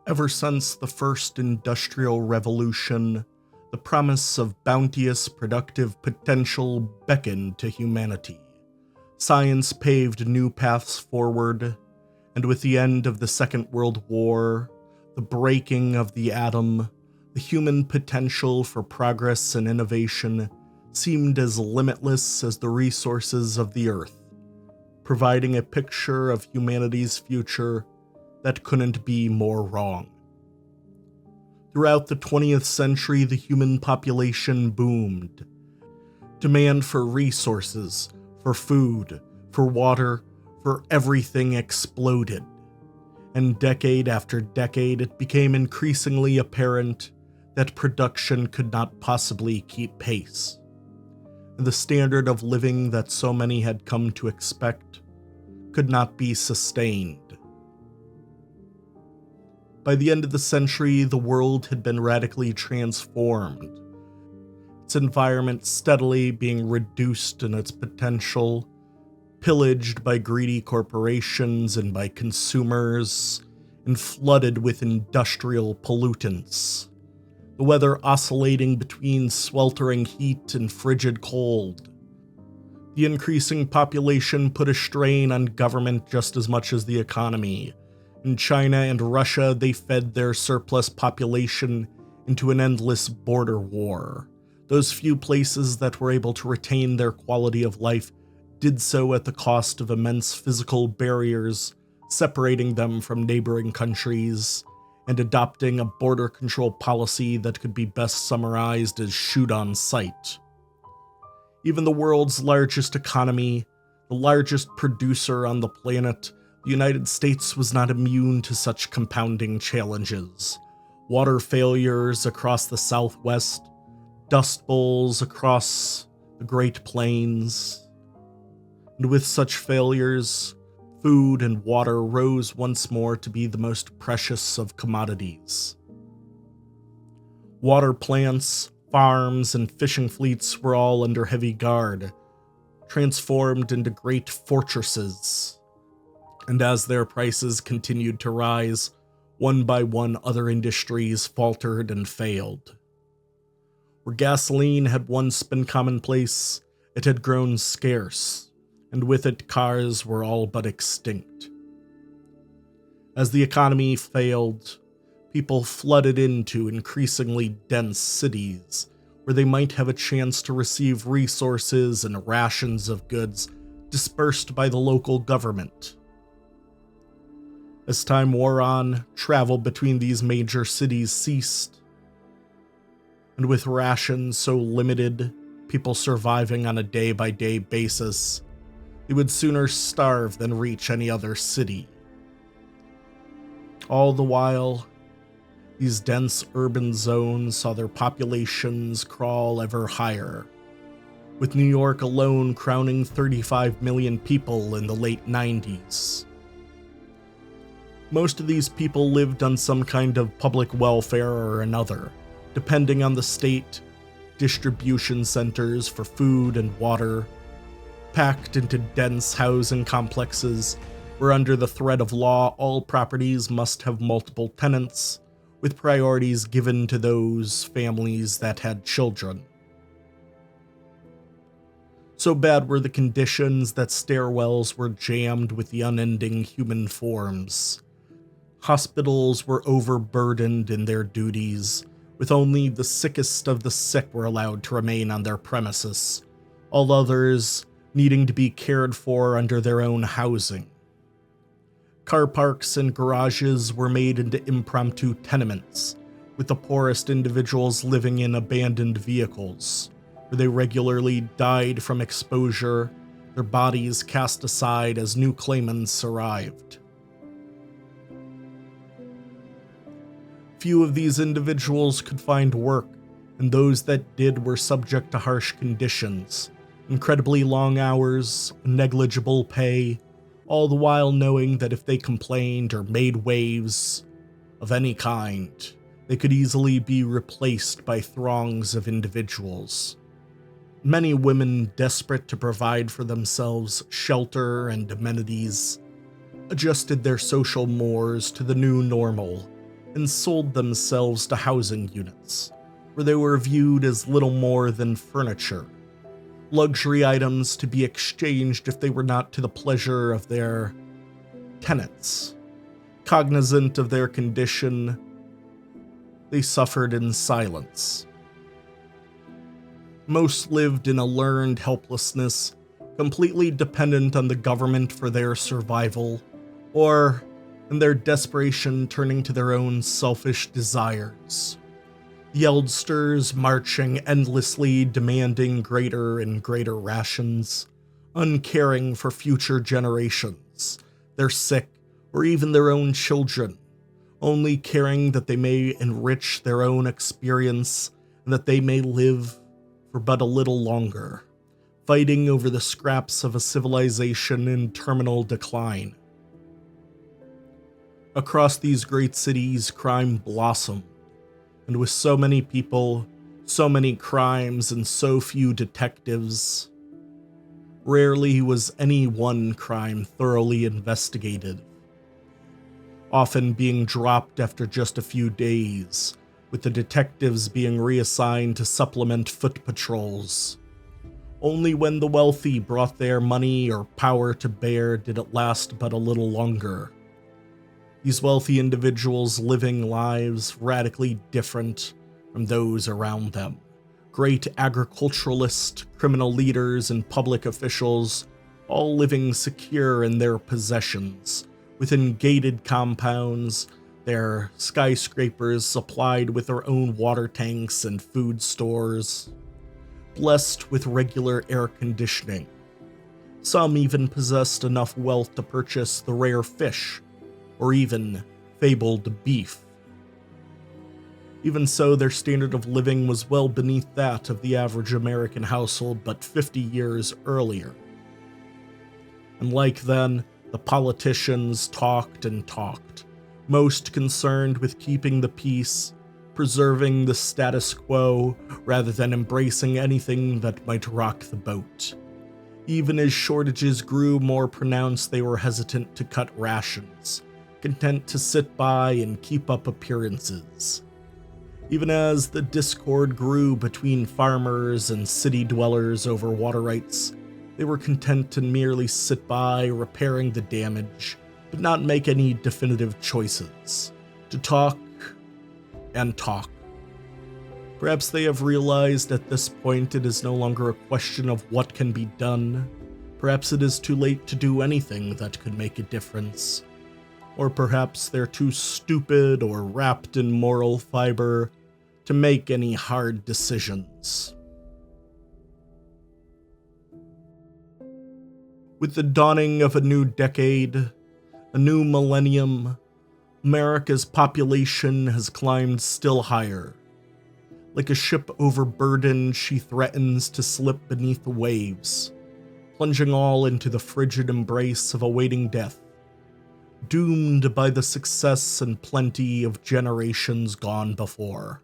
Ever since the first industrial revolution, the promise of bounteous productive potential beckoned to humanity. Science paved new paths forward, and with the end of the Second World War, the breaking of the atom, the human potential for progress and innovation seemed as limitless as the resources of the Earth, providing a picture of humanity's future that couldn't be more wrong. Throughout the 20th century, the human population boomed. Demand for resources, for food, for water, for everything exploded. And decade after decade, it became increasingly apparent that production could not possibly keep pace. And the standard of living that so many had come to expect could not be sustained. By the end of the century, the world had been radically transformed, its environment steadily being reduced in its potential, pillaged by greedy corporations and by consumers, and flooded with industrial pollutants. The weather oscillating between sweltering heat and frigid cold. The increasing population put a strain on government just as much as the economy. In China and Russia, they fed their surplus population into an endless border war. Those few places that were able to retain their quality of life did so at the cost of immense physical barriers separating them from neighboring countries, and adopting a border control policy that could be best summarized as shoot on sight. Even the world's largest economy, the largest producer on the planet, the United States was not immune to such compounding challenges. Water failures across the Southwest, dust bowls across the Great Plains. And with such failures, food and water rose once more to be the most precious of commodities. Water plants, farms, and fishing fleets were all under heavy guard, transformed into great fortresses. And as their prices continued to rise, one by one other industries faltered and failed. Where gasoline had once been commonplace, it had grown scarce, and with it cars were all but extinct. As the economy failed, people flooded into increasingly dense cities, where they might have a chance to receive resources and rations of goods dispersed by the local government. As time wore on, travel between these major cities ceased, and with rations so limited, people surviving on a day-by-day basis, they would sooner starve than reach any other city. All the while, these dense urban zones saw their populations crawl ever higher, with New York alone crowning 35 million people in the late 90s. Most of these people lived on some kind of public welfare or another, depending on the state, distribution centers for food and water, packed into dense housing complexes where under the threat of law all properties must have multiple tenants, with priorities given to those families that had children. So bad were the conditions that stairwells were jammed with the unending human forms. Hospitals were overburdened in their duties, with only the sickest of the sick were allowed to remain on their premises, all others needing to be cared for under their own housing. Car parks and garages were made into impromptu tenements, with the poorest individuals living in abandoned vehicles, where they regularly died from exposure, their bodies cast aside as new claimants arrived. Few of these individuals could find work, and those that did were subject to harsh conditions, incredibly long hours, negligible pay, all the while knowing that if they complained or made waves of any kind, they could easily be replaced by throngs of individuals. Many women, desperate to provide for themselves shelter and amenities, adjusted their social mores to the new normal, and sold themselves to housing units, where they were viewed as little more than furniture, luxury items to be exchanged if they were not to the pleasure of their tenants. Cognizant of their condition, they suffered in silence. Most lived in a learned helplessness, completely dependent on the government for their survival, or, in their desperation, turning to their own selfish desires. The eldsters marching endlessly, demanding greater and greater rations, uncaring for future generations, their sick, or even their own children, only caring that they may enrich their own experience and that they may live for but a little longer, fighting over the scraps of a civilization in terminal decline. Across these great cities, crime blossomed, and with so many people, so many crimes, and so few detectives, rarely was any one crime thoroughly investigated, often being dropped after just a few days, with the detectives being reassigned to supplement foot patrols. Only when the wealthy brought their money or power to bear did it last but a little longer. These wealthy individuals living lives radically different from those around them. Great agriculturalists, criminal leaders, and public officials, all living secure in their possessions, within gated compounds, their skyscrapers supplied with their own water tanks and food stores, blessed with regular air conditioning. Some even possessed enough wealth to purchase the rare fish, or even fabled beef. Even so, their standard of living was well beneath that of the average American household but 50 years earlier. And like then, the politicians talked and talked, most concerned with keeping the peace, preserving the status quo, rather than embracing anything that might rock the boat. Even as shortages grew more pronounced, they were hesitant to cut rations, content to sit by and keep up appearances. Even as the discord grew between farmers and city dwellers over water rights, they were content to merely sit by, repairing the damage, but not make any definitive choices. To talk and talk. Perhaps they have realized at this point it is no longer a question of what can be done. Perhaps it is too late to do anything that could make a difference. Or perhaps they're too stupid or wrapped in moral fiber to make any hard decisions. With the dawning of a new decade, a new millennium, America's population has climbed still higher. Like a ship overburdened, she threatens to slip beneath the waves, plunging all into the frigid embrace of awaiting death, doomed by the success and plenty of generations gone before.